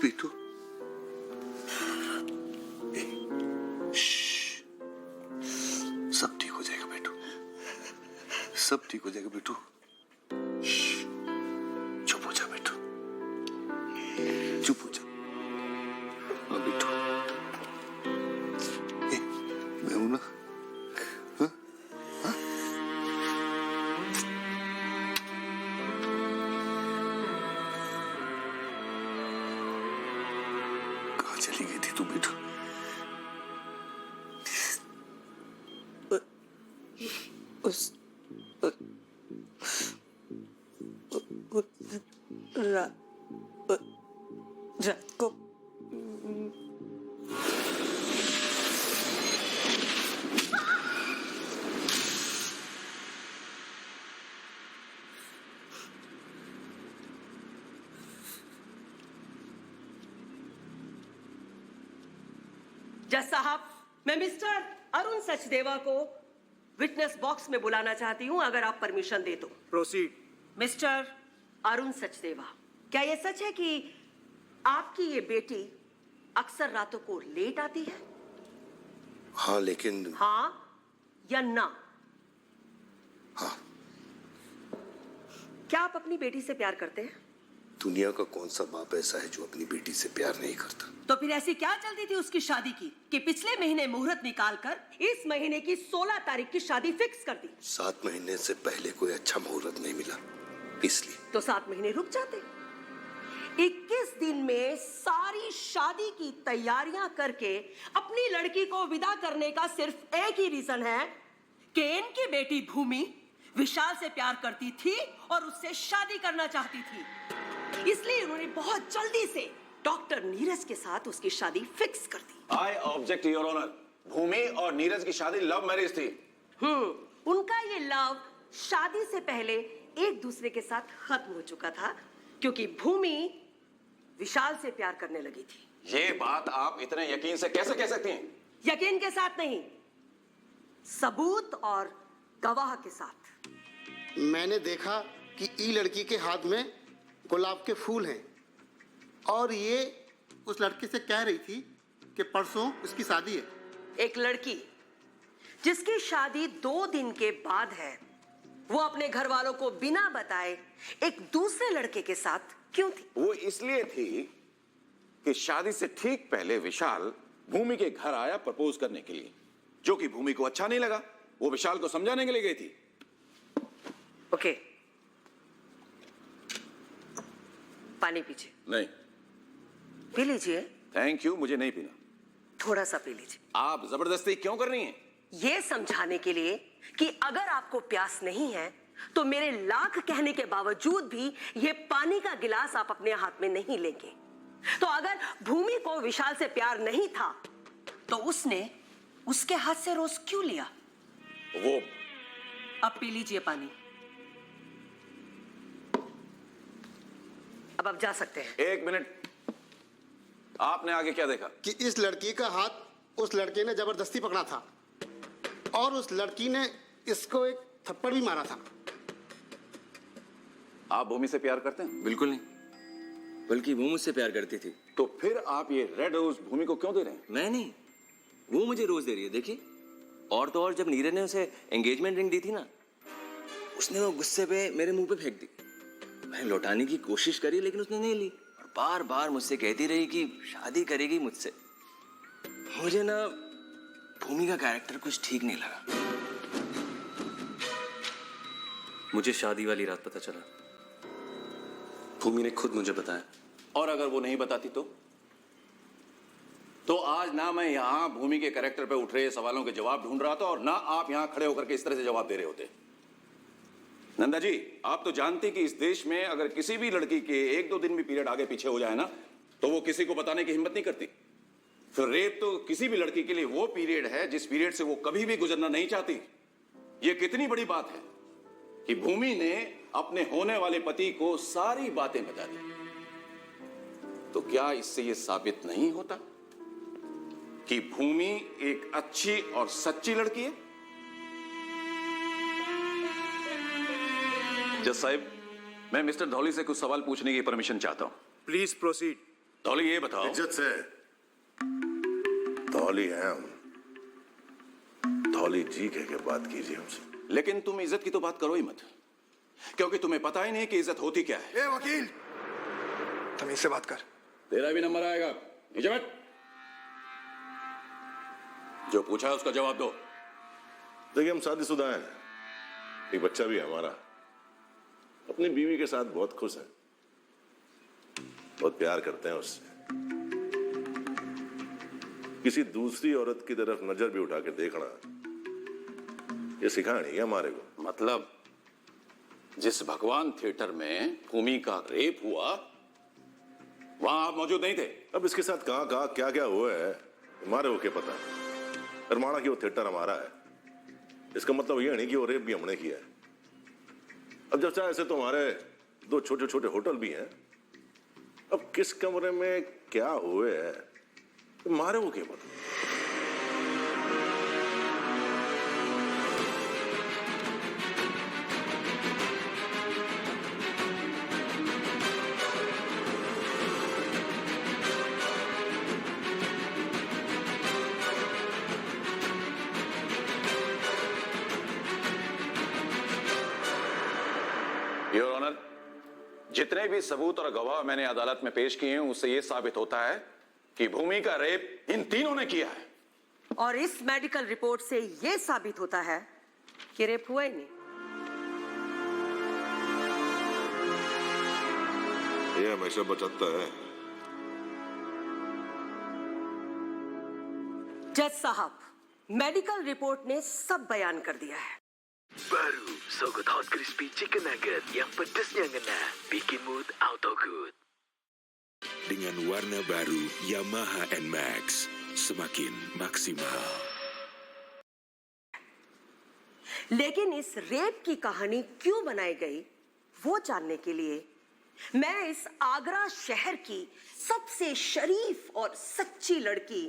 बेटू सब ठीक हो जाएगा बेटू, सब ठीक हो जाएगा बेटू। चुप हो जा बेटू, चुप हो जा। हाँ बेटू, मैं हूं ना। हाँ? हाँ? कहाँ चली गई थी तू बेटू? रात को जज साहब, मैं मिस्टर अरुण सचदेवा को विटनेस बॉक्स में बुलाना चाहती हूं, अगर आप परमिशन दे तो। प्रोसीड। मिस्टर अरुण सचदेवा, क्या यह सच है कि आपकी ये बेटी अक्सर रातों को लेट आती है? हाँ लेकिन हाँ या ना? हाँ। क्या आप अपनी बेटी से प्यार करते हैं? दुनिया का कौन सा बाप ऐसा है जो अपनी बेटी से प्यार नहीं करता? तो फिर ऐसी क्या जल्दी थी उसकी शादी की कि पिछले महीने मुहूर्त निकालकर इस महीने की 16 तारीख की शादी फिक्स कर दी? 7 महीने से पहले कोई अच्छा मुहूर्त नहीं मिला, इसलिए। तो 7 महीने रुक जाते। 21 दिन में सारी शादी की तैयारियां करके अपनी लड़की को विदा करने का सिर्फ एक ही रीजन है कि इनकी बेटी भूमि विशाल से प्यार करती थी और उससे शादी करना चाहती थी। इसलिए उन्होंने बहुत जल्दी से डॉक्टर नीरज के साथ उसकी शादी फिक्स कर दी। I object your honour. Bhumi और नीरज की शादी लव मैरिज थी। उनका ये लव शादी से पहले एक दूसरे के साथ खत्म हो चुका था, क्योंकि भूमि विशाल से प्यार करने लगी थी। ये बात आप इतने यकीन से कैसे कह सकती हैं? यकीन के साथ नहीं, सबूत और गवाह के साथ। मैंने देखा कि ई लड़की के हाथ में गुलाब के फूल हैं और ये उस लड़के से कह रही थी कि परसों उसकी शादी है। एक लड़की जिसकी शादी 2 दिन के बाद है, वो अपने घर वालों को बिना बताए एक दूसरे लड़के के साथ क्यों थी? वो इसलिए थी कि शादी से ठीक पहले विशाल भूमि के घर आया प्रपोज करने के लिए, जो कि भूमि को अच्छा नहीं लगा। वो विशाल को समझाने के लिए गई थी। ओके, पानी पीजिए। नहीं पी लीजिए। थैंक यू, मुझे नहीं पीना। थोड़ा सा पी लीजिए। आप जबरदस्ती क्यों कर रही हैं? ये समझाने के लिए कि अगर आपको प्यास नहीं है तो मेरे लाख कहने के बावजूद भी ये पानी का गिलास आप अपने हाथ में नहीं लेंगे। तो अगर भूमि को विशाल से प्यार नहीं था तो उसने उसके हाथ से रोज क्यों लिया? वो अब पी लीजिए पानी। अब आप जा सकते हैं। 1 मिनट, आपने आगे क्या देखा? कि इस लड़की का हाथ उस लड़के ने जबरदस्ती पकड़ा था और उस लड़की ने इसको एक थप्पड़ भी मारा था। आप भूमि से प्यार करते हैं? बिल्कुल नहीं, बल्कि वो मुझसे प्यार करती थी। तो फिर आप ये रेड रोज भूमि को क्यों दे रहे हैं? मैं नहीं, वो मुझे रोज दे रही है। देखिए, और तो और जब नीरज ने उसे एंगेजमेंट रिंग दी थी ना, उसने वो गुस्से पे मेरे मुंह पे फेंक दी। मैंने लौटाने की कोशिश करी लेकिन उसने नहीं ली और बार बार मुझसे कहती रही कि शादी करेगी मुझसे। मुझे ना भूमि का कैरेक्टर कुछ ठीक नहीं लगा। मुझे शादी वाली रात पता चला, भूमि ने खुद मुझे बताया। और अगर वो नहीं बताती तो आज ना मैं यहां भूमि के कैरेक्टर पे उठ रहे सवालों के जवाब ढूंढ रहा था और ना आप यहां खड़े होकर के इस तरह से जवाब दे रहे होते। नंदा जी, आप तो जानती कि इस देश में अगर किसी भी लड़की के 1-2 दिन भी पीरियड आगे पीछे हो जाए ना, तो वो किसी को बताने की हिम्मत नहीं करती। फिर रेप तो किसी भी लड़की के लिए वो पीरियड है जिस पीरियड से वो कभी भी गुजरना नहीं चाहती। ये कितनी बड़ी बात है कि भूमि ने अपने होने वाले पति को सारी बातें बता दी। तो क्या इससे यह साबित नहीं होता कि भूमि एक अच्छी और सच्ची लड़की है? जज साहब, मैं मिस्टर धौली से कुछ सवाल पूछने की परमिशन चाहता हूं। Please proceed. धौली ये बताओ। इज्जत से धौली हैं हम। धौली जी कह के बात कीजिए हमसे। लेकिन तुम इज्जत की तो बात करो ही मत, क्योंकि तुम्हें पता ही नहीं कि इज्जत होती क्या है। ए वकील, तमीज से बात कर। तेरा भी नंबर आएगा, नीचे बैठ। जो पूछा है उसका जवाब दो। देखिए, हम शादीशुदा हैं, एक बच्चा भी है हमारा। अपनी बीवी के साथ बहुत खुश हैं, बहुत प्यार करते हैं उससे। किसी दूसरी औरत की तरफ नजर भी उठा के देखना ये सिखा नहीं है हमारे को। मतलब जिस भगवान थिएटर में भूमि का रेप हुआ वहां आप मौजूद नहीं थे। अब इसके साथ कहां कहां क्या क्या हुआ है हमारे को क्या पता। अरमाना की वो थिएटर हमारा है, इसका मतलब ये नहीं कि वो रेप भी हमने किया है। अब जब चाहे ऐसे तो हमारे दो छोटे छोटे होटल भी हैं। अब किस कमरे में क्या हुए है हमारे को क्या पता। योर ऑनर, जितने भी सबूत और गवाह मैंने अदालत में पेश किए हैं उससे यह साबित होता है कि भूमि का रेप इन तीनों ने किया है। और इस मेडिकल रिपोर्ट से यह साबित होता है कि रेप हुआ ही नहीं। ये हमेशा बचाता है। जज साहब, मेडिकल रिपोर्ट ने सब बयान कर दिया है। Baru sogok hot crispy chicken nugget yang pedasnya ngena, bikin mood auto good. Dengan warna baru Yamaha NMAX, semakin maksimal. लेकिन इस रेप की कहानी क्यों बनाई गई वो जानने के लिए मैं इस आगरा शहर की सबसे शरीफ और सच्ची लड़की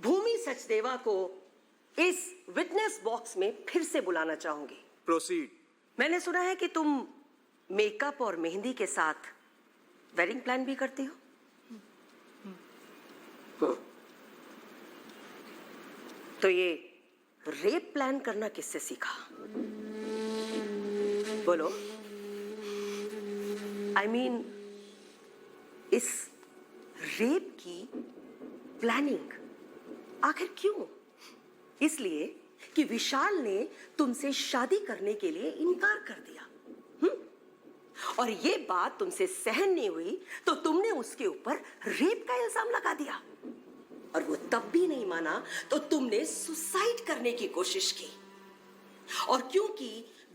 भूमि सचदेवा को इस विटनेस बॉक्स में फिर से बुलाना चाहूंगी। प्रोसीड। मैंने सुना है कि तुम मेकअप और मेहंदी के साथ वेडिंग प्लान भी करती हो। तो ये रेप प्लान करना किससे सीखा? बोलो। I mean, इस रेप की प्लानिंग आखिर क्यों? इसलिए कि विशाल ने तुमसे शादी करने के लिए इनकार कर दिया। और ये बात तुमसे सहन नहीं हुई तो तुमने उसके ऊपर रेप का इल्जाम लगा दिया। और वो तब भी नहीं माना तो तुमने सुसाइड करने की कोशिश की। और क्योंकि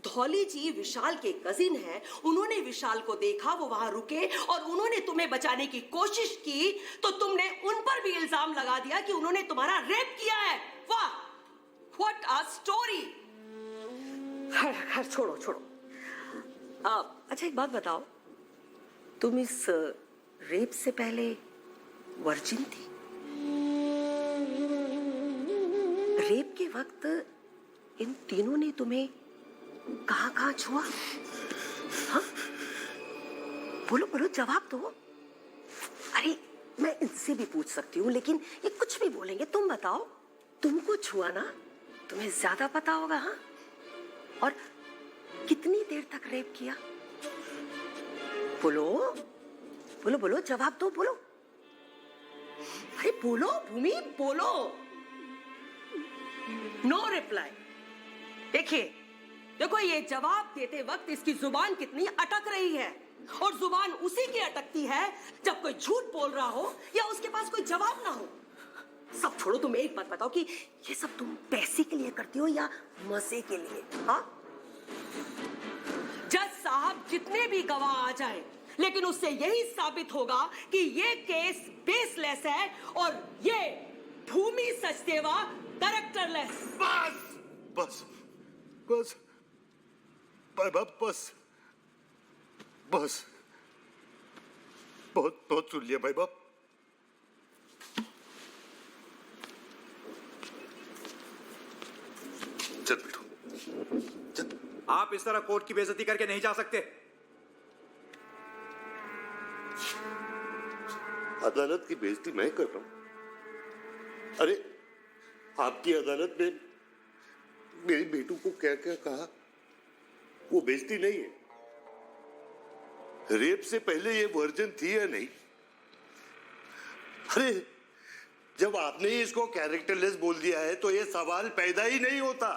धौली जी विशाल के कजिन हैं, उन्होंने विशाल को देखा, वो वहां रुके और उन्होंने तुम्हें बचाने की कोशिश की तो तुमने उन पर भी इल्जाम लगा दिया कि उन्होंने तुम्हारा रेप किया है। वाह, व्हाट अ स्टोरी। खैर छोड़ो छोड़ो। अच्छा एक बात बताओ, तुम इस रेप से पहले वर्जिन थी? रेप के वक्त इन तीनों ने तुम्हें कहां छुआ? हाँ? बोलो बोलो, जवाब दो। अरे मैं इनसे भी पूछ सकती हूँ लेकिन ये कुछ भी बोलेंगे। तुम बताओ, तुमको छुआ ना? तुम्हें ज्यादा पता होगा। हाँ? और कितनी देर तक रेप किया? बोलो बोलो बोलो, जवाब दो, बोलो। अरे बोलो भूमि, बोलो। No reply. देखो ये जवाब देते वक्त इसकी जुबान कितनी अटक रही है। और जुबान उसी की अटकती है जब कोई झूठ बोल रहा हो या उसके पास कोई जवाब ना हो। सब छोड़ो, तुम एक बात बताओ कि ये सब तुम पैसे के लिए करती हो या मजे के लिए? हाँ? जज साहब, जितने भी गवाह आ जाए लेकिन उससे यही साबित होगा कि ये केस बेसलेस है और ये भूमि सचदेवा कैरेक्टरलेस। बस बस बस भाई बाप, बस बस, बहुत बहुत सुन लिया भाई बाप। चल बेटो, चल। आप इस तरह कोर्ट की बेइज्जती करके नहीं जा सकते। अदालत की बेइज्जती मैं कर रहा हूं? अरे आपकी अदालत में मेरी बेटू को क्या क्या कहा वो बेइज्जती नहीं है। रेप से पहले ये वर्जन थी या नहीं? अरे जब आपने ही इसको कैरेक्टरलेस बोल दिया है तो ये सवाल पैदा ही नहीं होता।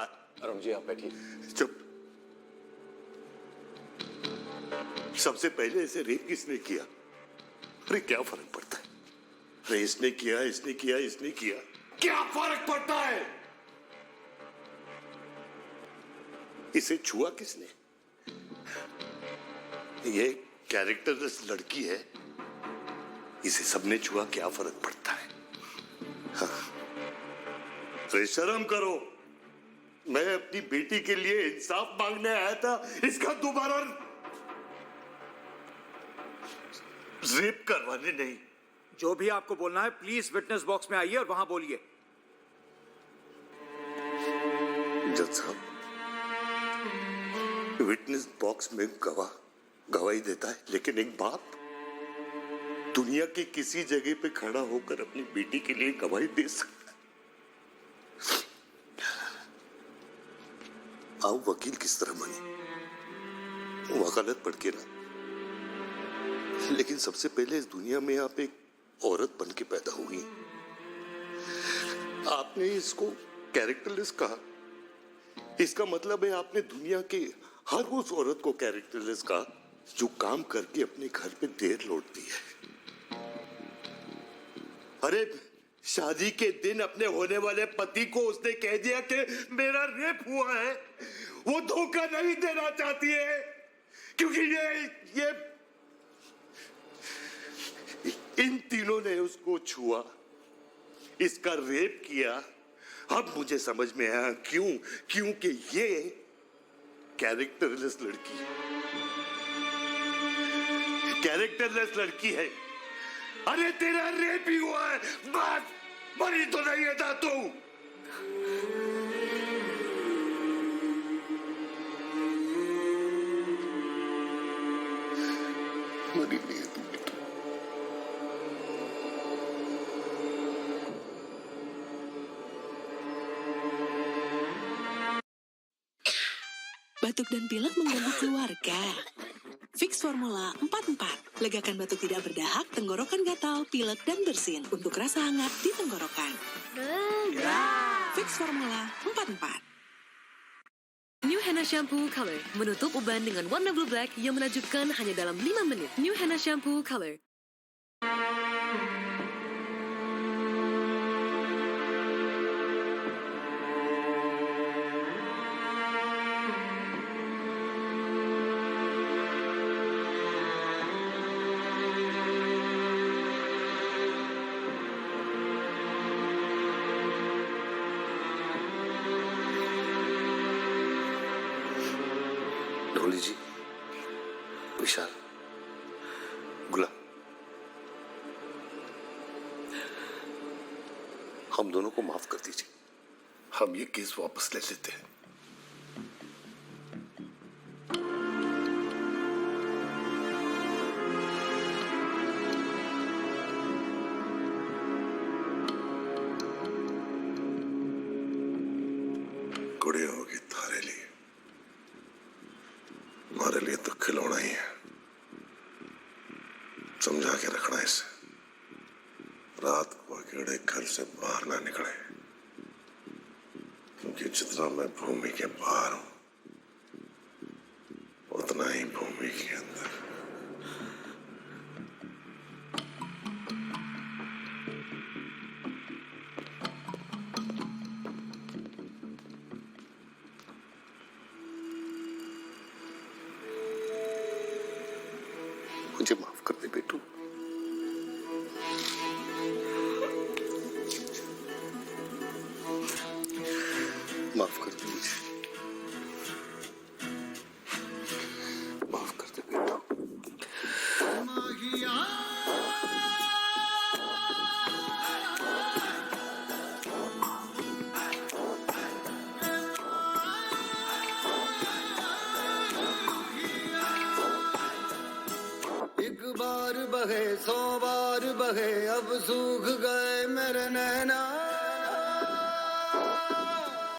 अरुण जी आप बैठिए। चुप। सबसे पहले इसे रेप किसने किया? अरे क्या फर्क पड़ता है? अरे इसने किया, इसने किया, इसने किया, क्या फर्क पड़ता है? इसे छुआ किसने? ये कैरेक्टरलेस लड़की है, इसे सबने छुआ, क्या फर्क पड़ता है? हाँ। अरे शर्म करो। मैं अपनी बेटी के लिए इंसाफ मांगने आया था, इसका दोबारा रेप करवाने नहीं। जो भी आपको बोलना है प्लीज विटनेस बॉक्स में आइए और वहां बोलिए। जज साहब, विटनेस बॉक्स में गवाह गवाही देता है, लेकिन एक बाप दुनिया की किसी जगह पे खड़ा होकर अपनी बेटी के लिए गवाही दे सकता है। आप वकील किस तरह बने वकालत पढ़ के ना, लेकिन सबसे पहले इस दुनिया में आप एक औरत बन के पैदा हुई। आपने इसको कैरेक्टरलेस कहा, इसका मतलब है आपने दुनिया के हर उस औरत को कैरेक्टरलेस कहा जो काम करके अपने घर पे देर लौटती है। अरे शादी के दिन अपने होने वाले पति को उसने कह दिया कि मेरा रेप हुआ है। वो धोखा नहीं देना चाहती है क्योंकि ये इन तीनों ने उसको छुआ, इसका रेप किया। अब मुझे समझ में आया क्यों, क्योंकि ये कैरेक्टरलेस लड़की है, कैरेक्टरलेस लड़की है। अरे तेरा रेप ही हुआ है, बात मरी तो नहीं है दातू। मरी नहीं है तू। Batuk dan pilek mengganggu keluarga. Fix Formula 44. Legakan batuk tidak berdahak, tenggorokan gatal, pilek, dan bersin. Untuk rasa hangat di tenggorokan. Fix Formula 44. New Henna Shampoo Color menutup uban dengan warna blue black yang menakjubkan hanya dalam 5 menit. New Henna Shampoo Color. ढोली जी, विशाल, गुलाब, हम दोनों को माफ कर दीजिए। हम ये case वापस ले लेते हैं। गुड़े होगी थारे लिए, हमारे लिए तो खिलौना ही है। समझा के रखना इसे, रात को अकेले घर से बाहर ना निकले, क्योंकि जितना मैं भूमि के बाहर हूं उतना ही भूमि के अंदर। मुझे माफ कर दे बेटू। माफ कर दे मुझे, माफ कर दे बेटू। एक बार बहे 100 बार बहे अब सूख गए मेरे नैना